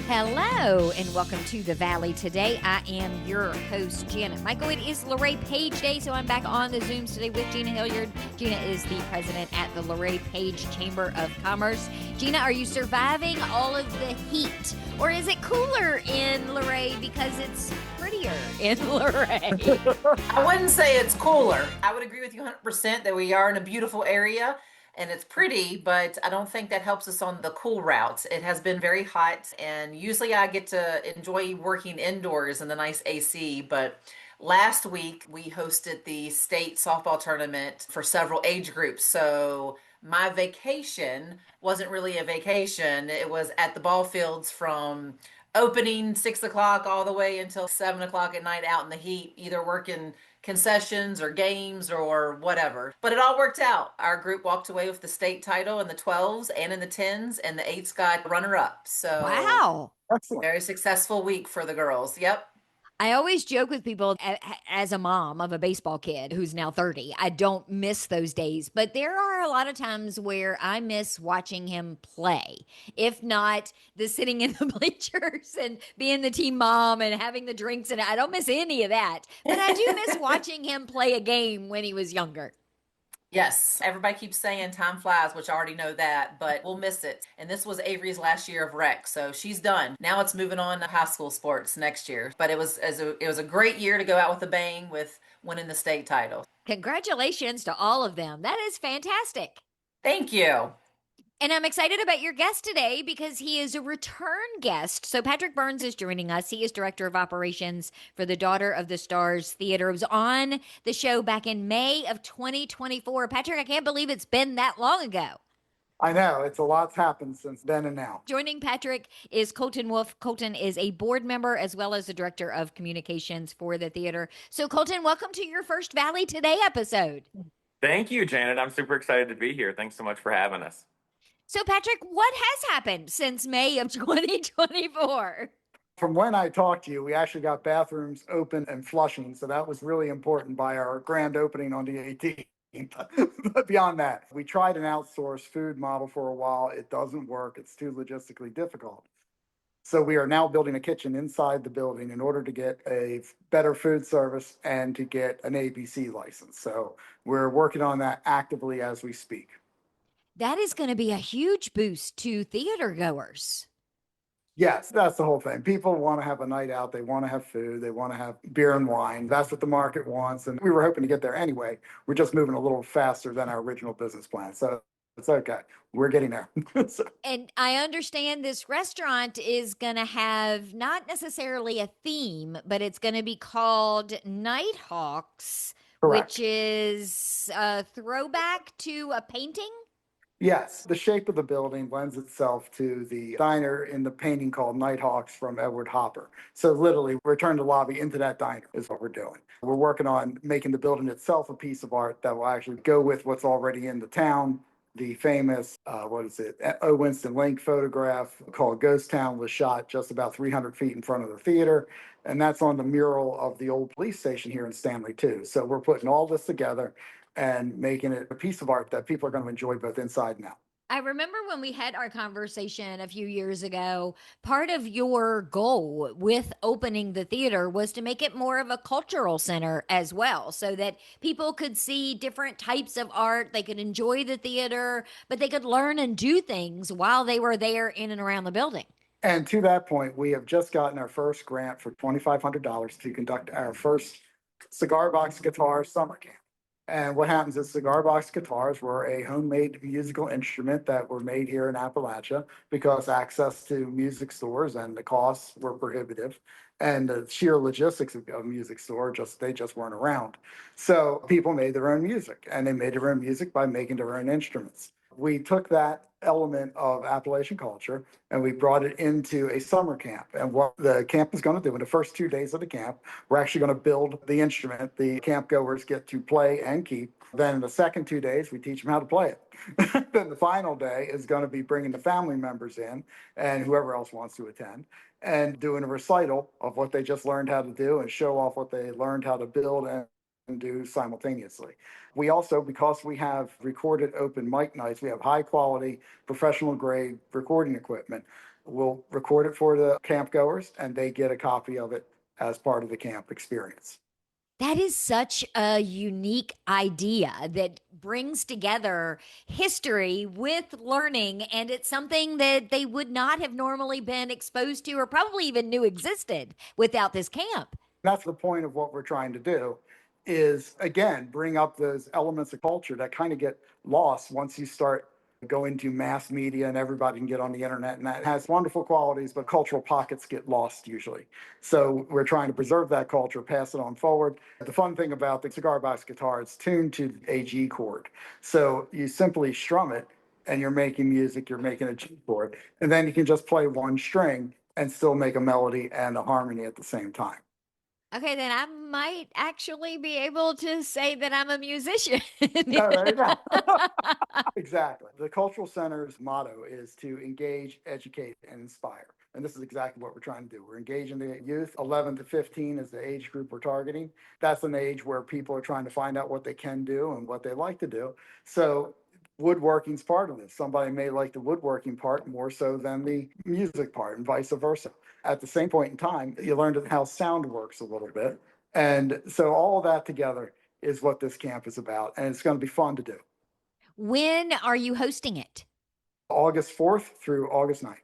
Hello and welcome to the Valley. Today I am your host, Janet Michael. It is Luray Page Day, so I'm back on the Zooms today with Gina Hilliard. Gina is the president at the Luray Page Chamber of Commerce. Gina, are you surviving all of the heat, or is it cooler in Luray because it's prettier in Luray? I wouldn't say it's cooler. I would agree with you 100% that we are in a beautiful area and it's pretty, but I don't think that helps us on the cool routes. It has been very hot, and usually I get to enjoy working indoors in the nice AC, but last week we hosted the state softball tournament for several age groups. So my vacation wasn't really a vacation. It was at the ball fields from opening 6 o'clock all the way until 7 o'clock at night out in the heat, either working concessions or games or whatever. But it all worked out. Our group walked away with the state title in the 12s and in the 10s, and the 8s got runner up. So Wow. Excellent. very successful week for the girls. Yep. I always joke with people as a mom of a baseball kid who's now 30. I don't miss those days, but there are a lot of times where I miss watching him play. If not the sitting in the bleachers and being the team mom and having the drinks, and I don't miss any of that. But I do miss watching him play a game when he was younger. Yes, everybody keeps saying time flies, which I already know that, but we'll miss it. And this was Avery's last year of rec, so she's done. Now it's moving on to high school sports next year. But it was a great year to go out with a bang with winning the state title. Congratulations to all of them. That is fantastic. Thank you. And I'm excited about your guest today because he is a return guest. So Patrick Burns is joining us. He is director of operations for the Daughter of the Stars Theater. It was on the show back in May of 2024. Patrick, I can't believe it's been that long ago. I know, it's a lot's happened since then and now. Joining Patrick is Colton Wolf. Colton is a board member as well as the director of communications for the theater. So Colton, welcome to your first Valley Today episode. Thank you, Janet. I'm super excited to be here. Thanks so much for having us. So Patrick, what has happened since May of 2024? From when I talked to you, we actually got bathrooms open and flushing, so that was really important by our grand opening on the 18th. But beyond that, we tried an outsourced food model for a while. It doesn't work. It's too logistically difficult. So we are now building a kitchen inside the building in order to get a better food service and to get an ABC license. So we're working on that actively as we speak. That is going to be a huge boost to theater goers. Yes, that's the whole thing. People want to have a night out. They want to have food. They want to have beer and wine. That's what the market wants. And we were hoping to get there anyway. We're just moving a little faster than our original business plan. So it's okay. We're getting there. So, And I understand this restaurant is going to have not necessarily a theme, but it's going to be called Nighthawks, correct. which is a throwback to a painting. Yes, the shape of the building lends itself to the diner in the painting called Nighthawks from Edward Hopper. So literally, we're turning the lobby into that diner is what we're doing. We're working on making the building itself a piece of art that will actually go with what's already in the town. The famous, O. Winston Link photograph called Ghost Town was shot just about 300 feet in front of the theater. And that's on the mural of the old police station here in Stanley, too. So we're putting all this together and making it a piece of art that people are going to enjoy both inside and out. I remember when we had our conversation a few years ago, part of your goal with opening the theater was to make it more of a cultural center as well, so that people could see different types of art, they could enjoy the theater, but they could learn and do things while they were there in and around the building. And to that point, we have just gotten our first grant for $2,500 to conduct our first Cigar Box Guitar Summer Camp. And what happens is cigar box guitars were a homemade musical instrument that were made here in Appalachia because access to music stores and the costs were prohibitive. And the sheer logistics of a music store, they just weren't around. So people made their own music, and they made their own music by making their own instruments. We took that element of Appalachian culture and we brought it into a summer camp. And what the camp is going to do in the first 2 days of the camp, we're actually going to build the instrument the camp goers get to play and keep. Then in the second 2 days, we teach them how to play it. Then the final day is going to be bringing the family members in and whoever else wants to attend and doing a recital of what they just learned how to do and show off what they learned how to build and do simultaneously. We also, because we have recorded open mic nights, we have high quality, professional grade recording equipment. We'll record it for the camp goers, and they get a copy of it as part of the camp experience. That is such a unique idea that brings together history with learning. And it's something that they would not have normally been exposed to or probably even knew existed without this camp. That's the point of what we're trying to do is, again, bring up those elements of culture that kind of get lost once you start going to mass media and everybody can get on the internet, and that has wonderful qualities, but cultural pockets get lost usually. So we're trying to preserve that culture, pass it on forward. The fun thing about the cigar box guitar, it's tuned to a G chord. So you simply strum it and you're making music, you're making a G chord, and then you can just play one string and still make a melody and a harmony at the same time. Okay, then I might actually be able to say that I'm a musician. Yeah, there you go. Exactly. The Cultural Center's motto is to engage, educate, and inspire. And this is exactly what we're trying to do. We're engaging the youth. 11 to 15 is the age group we're targeting. That's an age where people are trying to find out what they can do and what they like to do. So woodworking's part of this. Somebody may like the woodworking part more so than the music part, and vice versa. At the same point in time, you learned how sound works a little bit. And so all of that together is what this camp is about. And it's going to be fun to do. When are you hosting it? August 4th through August 9th.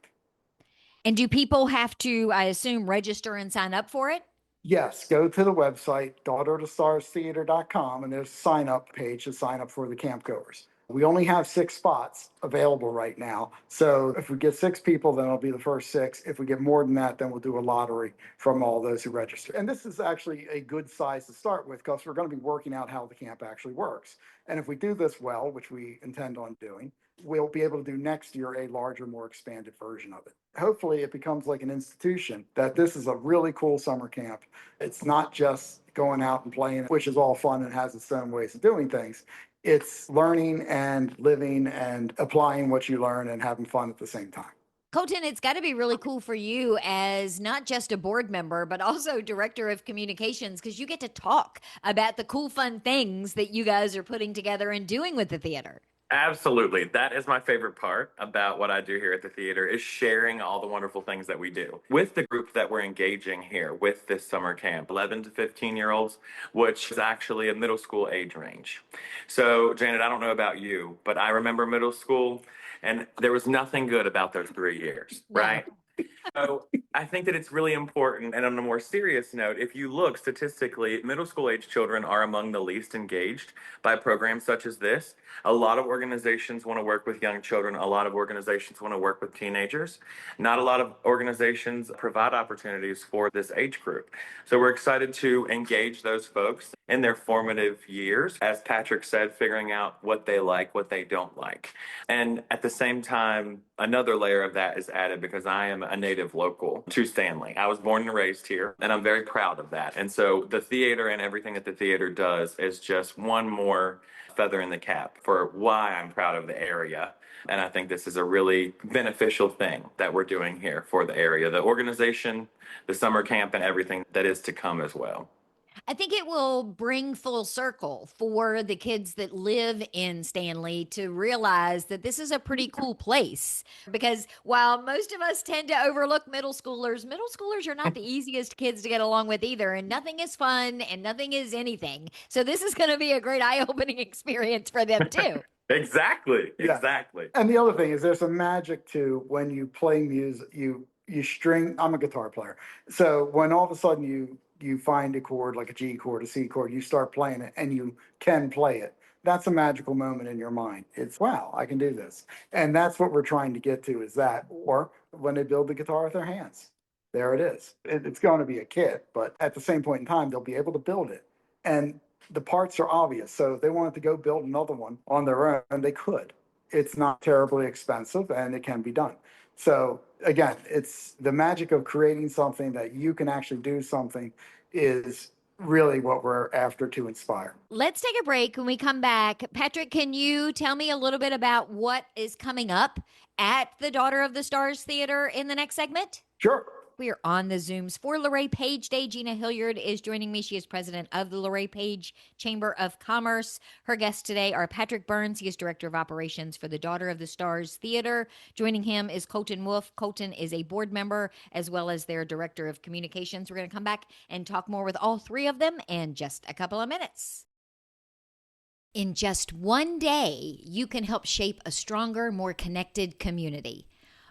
And do people have to, I assume, register and sign up for it? Yes, go to the website, daughterofthestarstheater.com, and there's a sign up page to sign up for the camp goers. We only have 6 spots available right now. So if we get 6 people, then it'll be the first 6. If we get more than that, then we'll do a lottery from all those who register. And this is actually a good size to start with because we're going to be working out how the camp actually works. And if we do this well, which we intend on doing, we'll be able to do next year a larger, more expanded version of it. Hopefully it becomes like an institution that this is a really cool summer camp. It's not just going out and playing, which is all fun and has its own ways of doing things. It's learning and living and applying what you learn and having fun at the same time. Colton, it's got to be really cool for you as not just a board member, but also director of communications, because you get to talk about the cool, fun things that you guys are putting together and doing with the theater. Absolutely. That is my favorite part about what I do here at the theater is sharing all the wonderful things that we do. With the group that we're engaging here with this summer camp, 11 to 15-year-olds, which is actually a middle school age range. So, Janet, I don't know about you, but I remember middle school and there was nothing good about those 3 years, No. right? So I think that it's really important. And on a more serious note, if you look statistically, middle school age children are among the least engaged by programs such as this. A lot of organizations want to work with young children. A lot of organizations want to work with teenagers. Not a lot of organizations provide opportunities for this age group. So we're excited to engage those folks in their formative years. As Patrick said, figuring out what they like, what they don't like. And at the same time, another layer of that is added because I am a native local to Stanley. I was born and raised here, and I'm very proud of that. And so the theater and everything that the theater does is just one more feather in the cap for why I'm proud of the area. And I think this is a really beneficial thing that we're doing here for the area, the organization, the summer camp, and everything that is to come as well. I think it will bring full circle for the kids that live in Stanley to realize that this is a pretty cool place. Because while most of us tend to overlook middle schoolers are not the easiest kids to get along with either. And nothing is fun and nothing is anything. So this is going to be a great eye opening experience for them too. Exactly. Yeah. Exactly. And the other thing is there's some magic to when you play music, you string. I'm a guitar player. So when all of a sudden you find a chord like a G chord, a C chord, you start playing it and you can play it. That's a magical moment in your mind. It's wow, I can do this. And that's what we're trying to get to is that. Or when they build the guitar with their hands. There it is. It's going to be a kit, but at the same point in time, they'll be able to build it. And the parts are obvious. So if they wanted to go build another one on their own, they could. It's not terribly expensive and it can be done. So again, it's the magic of creating something that you can actually do something is really what we're after to inspire. Let's take a break. When we come back, Patrick, can you tell me a little bit about what is coming up at the Daughter of the Stars Theater in the next segment? Sure. We are on the Zooms for Luray Page Day. Gina Hilliard is joining me. She is president of the Luray Page Chamber of Commerce. Her guests today are Patrick Burns. He is director of operations for the Daughter of the Stars Theater. Joining him is Colton Wolf. Colton is a board member as well as their director of communications. We're going to come back and talk more with all three of them in just a couple of minutes. In just one day, you can help shape a stronger, more connected community.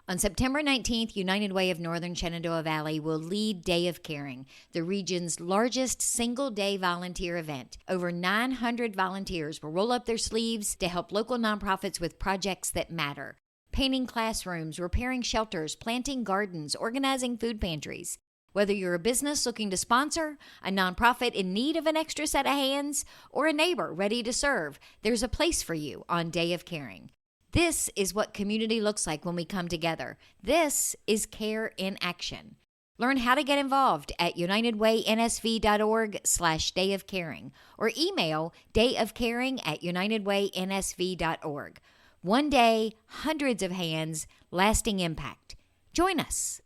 On September 19th, United Way of Northern Shenandoah Valley will lead Day of Caring, the region's largest single-day volunteer event. Over 900 volunteers will roll up their sleeves to help local nonprofits with projects that matter. Painting classrooms, repairing shelters, planting gardens, organizing food pantries. Whether you're a business looking to sponsor, a nonprofit in need of an extra set of hands, or a neighbor ready to serve, there's a place for you on Day of Caring. This is what community looks like when we come together. This is care in action. Learn how to get involved at unitedwaynsv.org/Day of Caring or email dayofcaring@unitedwaynsv.org. One day, hundreds of hands, lasting impact. Join us.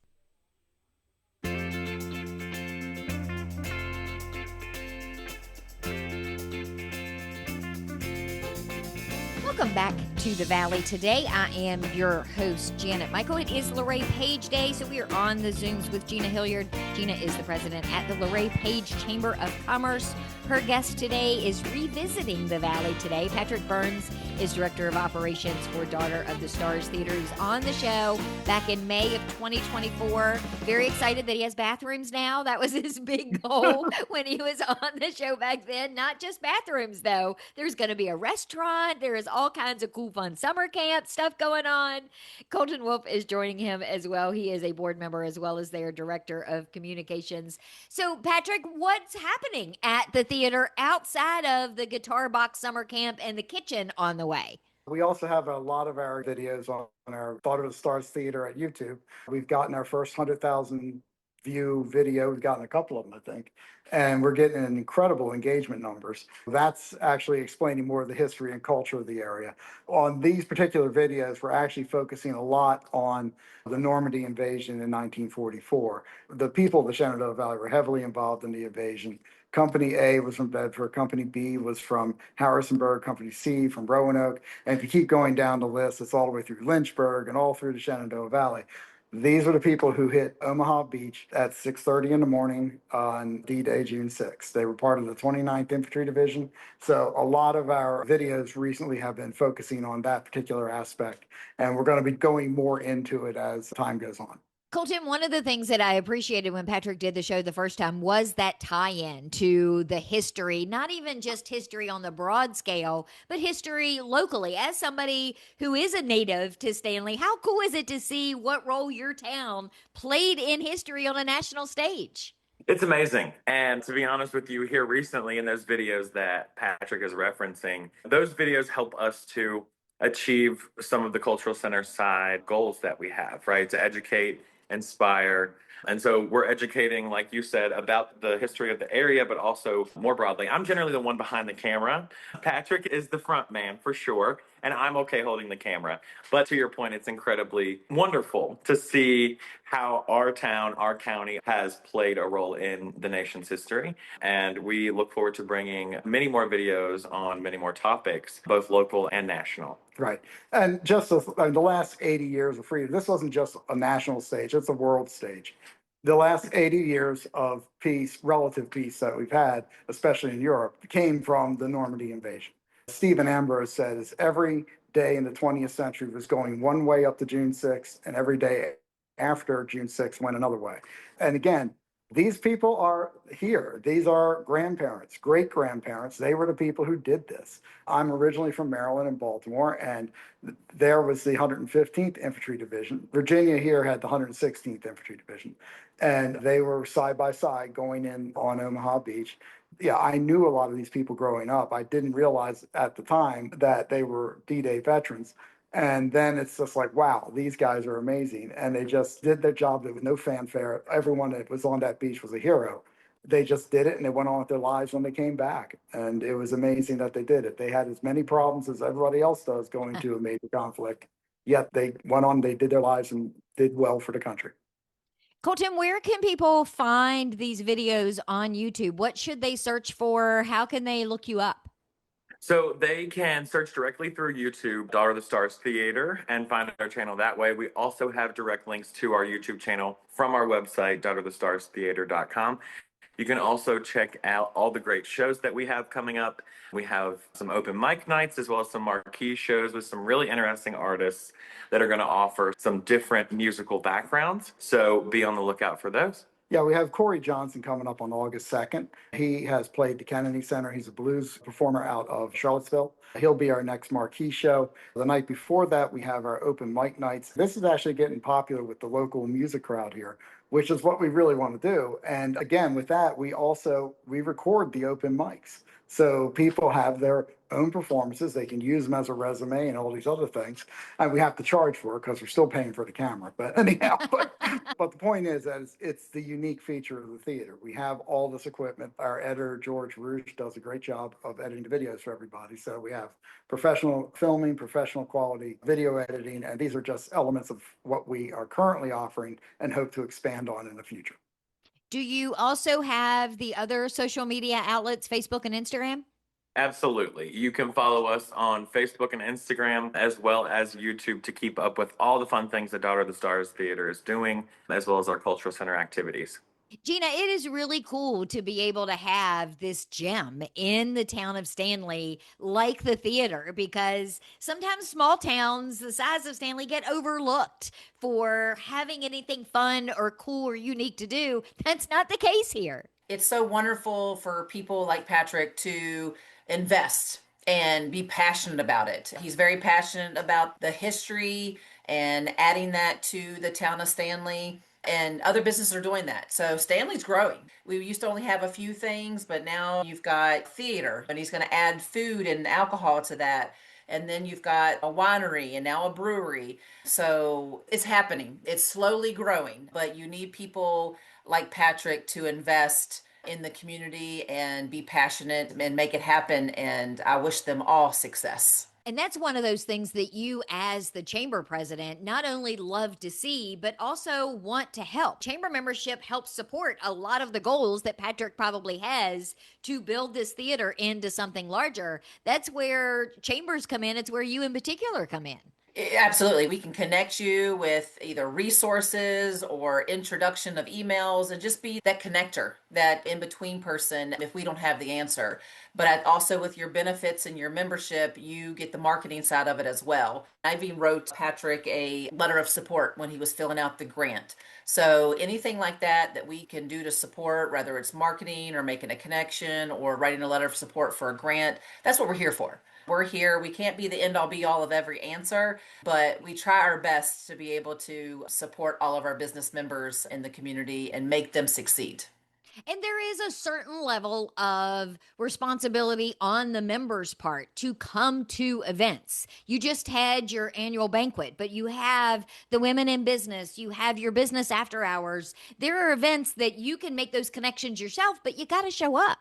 Welcome back to the Valley today. I am your host, Janet Michael. It is Luray Page Day, so we are on the Zooms with Gina Hilliard. Gina is the president at the Luray Page Chamber of Commerce. Her guest today is revisiting the Valley today. Patrick Burns is director of operations for Daughter of the Stars Theater. He's on the show back in May of 2024. Very excited that he has bathrooms now. That was his big goal when he was on the show back then. Not just bathrooms, though. There's going to be a restaurant. There is all kinds of cool, fun summer camp stuff going on. Colton Wolf is joining him as well. He is a board member as well as their director of communications. So, Patrick, what's happening at the theater outside of the Guitar Box summer camp and the kitchen on the way? We also have a lot of our videos on our Daughter of the Stars Theater at YouTube. We've gotten our first 100,000 view video. We've gotten a couple of them, I think. And we're getting incredible engagement numbers. That's actually explaining more of the history and culture of the area. On these particular videos, we're actually focusing a lot on the Normandy invasion in 1944. The people of the Shenandoah Valley were heavily involved in the invasion. Company A was from Bedford, Company B was from Harrisonburg, Company C from Roanoke. And if you keep going down the list, it's all the way through Lynchburg and all through the Shenandoah Valley. These are the people who hit Omaha Beach at 6:30 in the morning on D-Day, June 6th. They were part of the 29th Infantry Division. So a lot of our videos recently have been focusing on that particular aspect, and we're going to be going more into it as time goes on. Colton, one of the things that I appreciated when Patrick did the show the first time was that tie-in to the history, not even just history on the broad scale, but history locally. As somebody who is a native to Stanley, how cool is it to see what role your town played in history on a national stage? It's amazing. And to be honest with you, here recently in those videos that Patrick is referencing, those videos help us to achieve some of the cultural center side goals that we have, right? To educate, inspire. And so we're educating, like you said, about the history of the area, but also more broadly. I'm generally the one behind the camera. Patrick is the front man for sure, and I'm okay holding the camera. But to your point, it's incredibly wonderful to see how our town, our county has played a role in the nation's history. And we look forward to bringing many more videos on many more topics, both local and national. Right. And just the last 80 years of freedom, this wasn't just a national stage, it's a world stage. The last 80 years of peace, relative peace that we've had, especially in Europe, came from the Normandy invasion. Stephen Ambrose says every day in the 20th century was going one way up to June 6th, and every day after June 6th went another way. And again, these people are here. These are grandparents, great grandparents. They were the people who did this. I'm originally from Maryland and Baltimore, and there was the 115th Infantry Division. Virginia here had the 116th Infantry Division, and they were side by side going in on Omaha Beach. Yeah, I knew a lot of these people growing up. I didn't realize at the time that they were D-Day veterans. And then it's just like, wow, these guys are amazing. And they just did their job with no fanfare. Everyone that was on that beach was a hero. They just did it and they went on with their lives when they came back. And it was amazing that they did it. They had as many problems as everybody else does going to a major conflict. Yet they went on, they did their lives and did well for the country. Colton, where can people find these videos on YouTube? What should they search for? How can they look you up? So they can search directly through YouTube, Daughter of the Stars Theater, and find our channel that way. We also have direct links to our YouTube channel from our website, daughterofthestarstheater.com. You can also check out all the great shows that we have coming up. We have some open mic nights as well as some marquee shows with some really interesting artists that are going to offer some different musical backgrounds. So be on the lookout for those. Yeah, we have Corey Johnson coming up on August 2nd. He has played the Kennedy Center. He's a blues performer out of Charlottesville. He'll be our next marquee show. The night before that, we have our open mic nights. This is actually getting popular with the local music crowd here, which is what we really want to do. And again, with that, we record the open mics. So people have their own performances. They can use them as a resume and all these other things. And we have to charge for it because we're still paying for the camera. But anyhow, but the point is that it's the unique feature of the theater. We have all this equipment. Our editor, George Rouge, does a great job of editing the videos for everybody. So we have professional filming, professional quality video editing, and these are just elements of what we are currently offering and hope to expand on in the future. Do you also have the other social media outlets, Facebook and Instagram? Absolutely. You can follow us on Facebook and Instagram as well as YouTube to keep up with all the fun things that Daughter of the Stars Theater is doing, as well as our cultural center activities. Gina, it is really cool to be able to have this gem in the town of Stanley, like the theater, because sometimes small towns the size of Stanley get overlooked for having anything fun or cool or unique to do. That's not the case here. It's so wonderful for people like Patrick to invest and be passionate about it. He's very passionate about the history and adding that to the town of Stanley. And other businesses are doing that. So Stanley's growing. We used to only have a few things, but now you've got theater, and he's going to add food and alcohol to that. And then you've got a winery and now a brewery. So it's happening. It's slowly growing, but you need people like Patrick to invest in the community and be passionate and make it happen. And I wish them all success. And that's one of those things that you, as the chamber president, not only love to see, but also want to help. Chamber membership helps support a lot of the goals that Patrick probably has to build this theater into something larger. That's where chambers come in. It's where you in particular come in. Absolutely. We can connect you with either resources or introduction of emails and just be that connector, that in between person if we don't have the answer. But also with your benefits and your membership, you get the marketing side of it as well. I even wrote Patrick a letter of support when he was filling out the grant. So anything like that we can do to support, whether it's marketing or making a connection or writing a letter of support for a grant, that's what we're here for. We're here. We can't be the end all be all of every answer, but we try our best to be able to support all of our business members in the community and make them succeed. And there is a certain level of responsibility on the members' part to come to events. You just had your annual banquet, but you have the women in business, you have your business after hours. There are events that you can make those connections yourself, but you got to show up.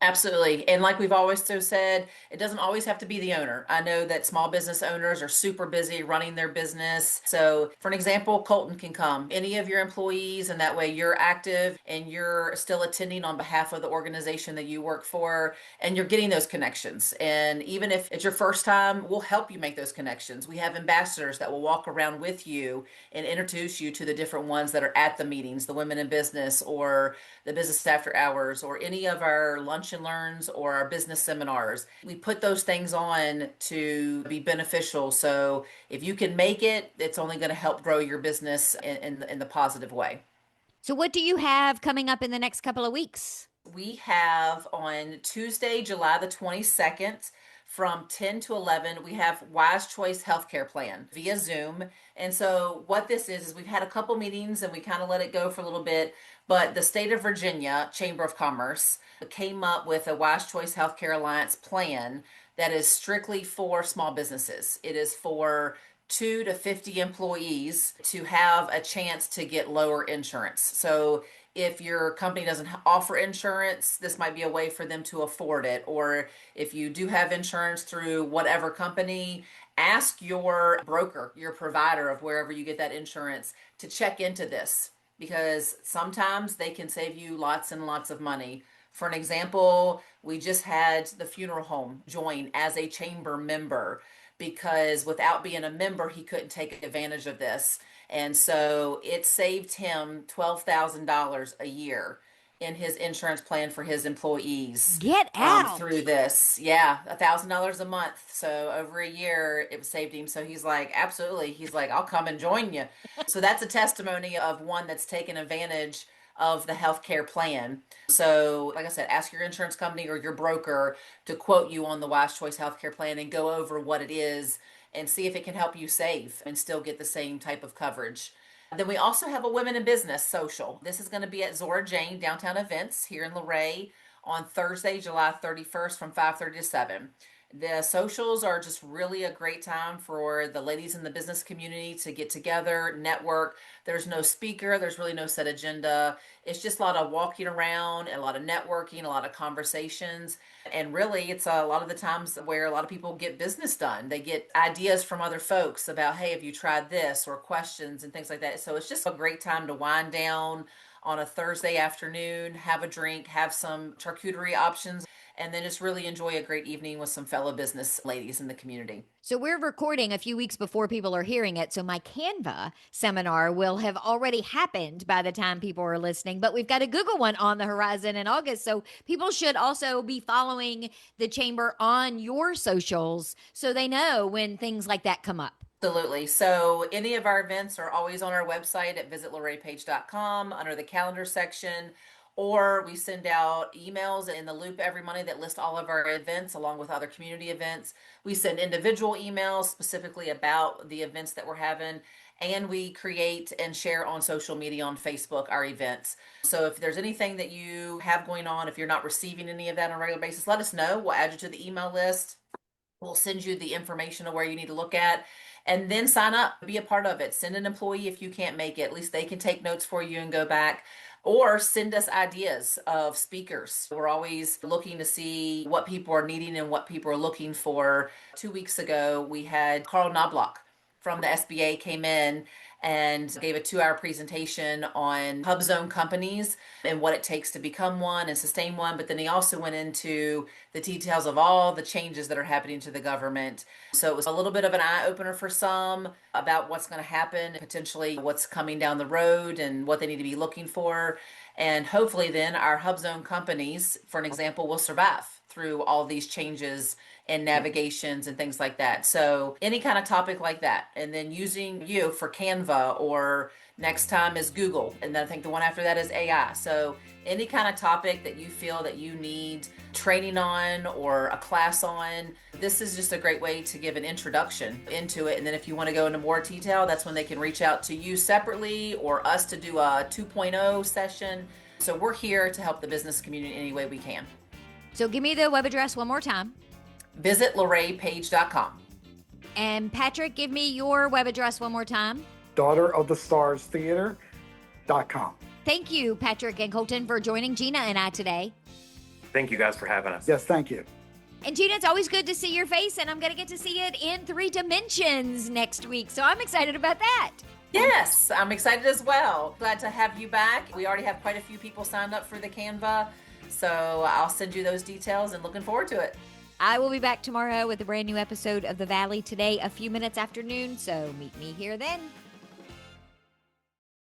Absolutely. And like we've always so said, it doesn't always have to be the owner. I know that small business owners are super busy running their business. So, for an example, Colton can come, any of your employees, and that way you're active and you're still attending on behalf of the organization that you work for, and you're getting those connections. And even if it's your first time, we'll help you make those connections. We have ambassadors that will walk around with you and introduce you to the different ones that are at the meetings, the women in business or the business after hours or any of our lunch and learns or our business seminars. We put those things on to be beneficial. So if you can make it, it's only going to help grow your business in the positive way. So, what do you have coming up in the next couple of weeks? We have on Tuesday, July the 22nd, from 10 to 11, we have Wise Choice Healthcare Plan via Zoom. And so what this is we've had a couple meetings and we kind of let it go for a little bit, but the state of Virginia Chamber of Commerce came up with a Wise Choice Healthcare Alliance plan that is strictly for small businesses. It is for 2 to 50 employees to have a chance to get lower insurance. So if your company doesn't offer insurance, this might be a way for them to afford it. Or if you do have insurance through whatever company, ask your broker, your provider of wherever you get that insurance to check into this. because sometimes they can save you lots and lots of money. For an example, we just had the funeral home join as a chamber member because without being a member, he couldn't take advantage of this. And so it saved him $12,000 a year in his insurance plan for his employees Get out. through this. Yeah, $1,000 a month. So over a year, it saved him. So he's like, absolutely. He's like, I'll come and join you. So that's a testimony of one that's taken advantage of the healthcare plan. So, like I said, ask your insurance company or your broker to quote you on the Wise Choice healthcare plan and go over what it is and see if it can help you save and still get the same type of coverage. Then we also have a Women in Business social. This is going to be at Zora Jane Downtown Events here in Luray on Thursday, July 31st from 5:30 to 7. The socials are just really a great time for the ladies in the business community to get together, network. There's no speaker, there's really no set agenda. It's just a lot of walking around, a lot of networking, a lot of conversations. And really, it's a lot of the times where a lot of people get business done. They get ideas from other folks about, hey, have you tried this, or questions and things like that. So it's just a great time to wind down on a Thursday afternoon, have a drink, have some charcuterie options, and then just really enjoy a great evening with some fellow business ladies in the community. So we're recording a few weeks before people are hearing it. So my Canva seminar will have already happened by the time people are listening, but we've got a Google one on the horizon in August. So people should also be following the chamber on your socials so they know when things like that come up. Absolutely. So any of our events are always on our website at visitloraypage.com under the calendar section, or we send out emails in the loop every Monday that list all of our events along with other community events. We send individual emails specifically about the events that we're having, and we create and share on social media on Facebook our events. So if there's anything that you have going on, if you're not receiving any of that on a regular basis, let us know. We'll add you to the email list. We'll send you the information of where you need to look at, and then sign up, be a part of it. Send an employee if you can't make it. At least they can take notes for you and go back. Or send us ideas of speakers. We're always looking to see what people are needing and what people are looking for. 2 weeks ago, we had Carl Knobloch from the SBA came in and gave a 2-hour presentation on hub zone companies and what it takes to become one and sustain one. But then he also went into the details of all the changes that are happening to the government. So it was a little bit of an eye opener for some about what's going to happen, potentially what's coming down the road and what they need to be looking for. And hopefully then our hub zone companies, for an example, will survive through all these changes and navigations and things like that. So any kind of topic like that. And then using you for Canva, or next time is Google. And then I think the one after that is AI. So any kind of topic that you feel that you need training on or a class on, this is just a great way to give an introduction into it. And then if you want to go into more detail, that's when they can reach out to you separately or us to do a 2.0 session. So we're here to help the business community any way we can. So give me the web address one more time. Visit LorayPage.com. And Patrick, give me your web address one more time. DaughterOfTheStarsTheater.com. Thank you, Patrick and Colton, for joining Gina and I today. Thank you guys for having us. Yes, thank you. And Gina, it's always good to see your face, and I'm going to get to see it in 3 dimensions next week. So I'm excited about that. Yes, I'm excited as well. Glad to have you back. We already have quite a few people signed up for the Canva, so I'll send you those details and looking forward to it. I will be back tomorrow with a brand new episode of The Valley Today, a few minutes after noon, so meet me here then.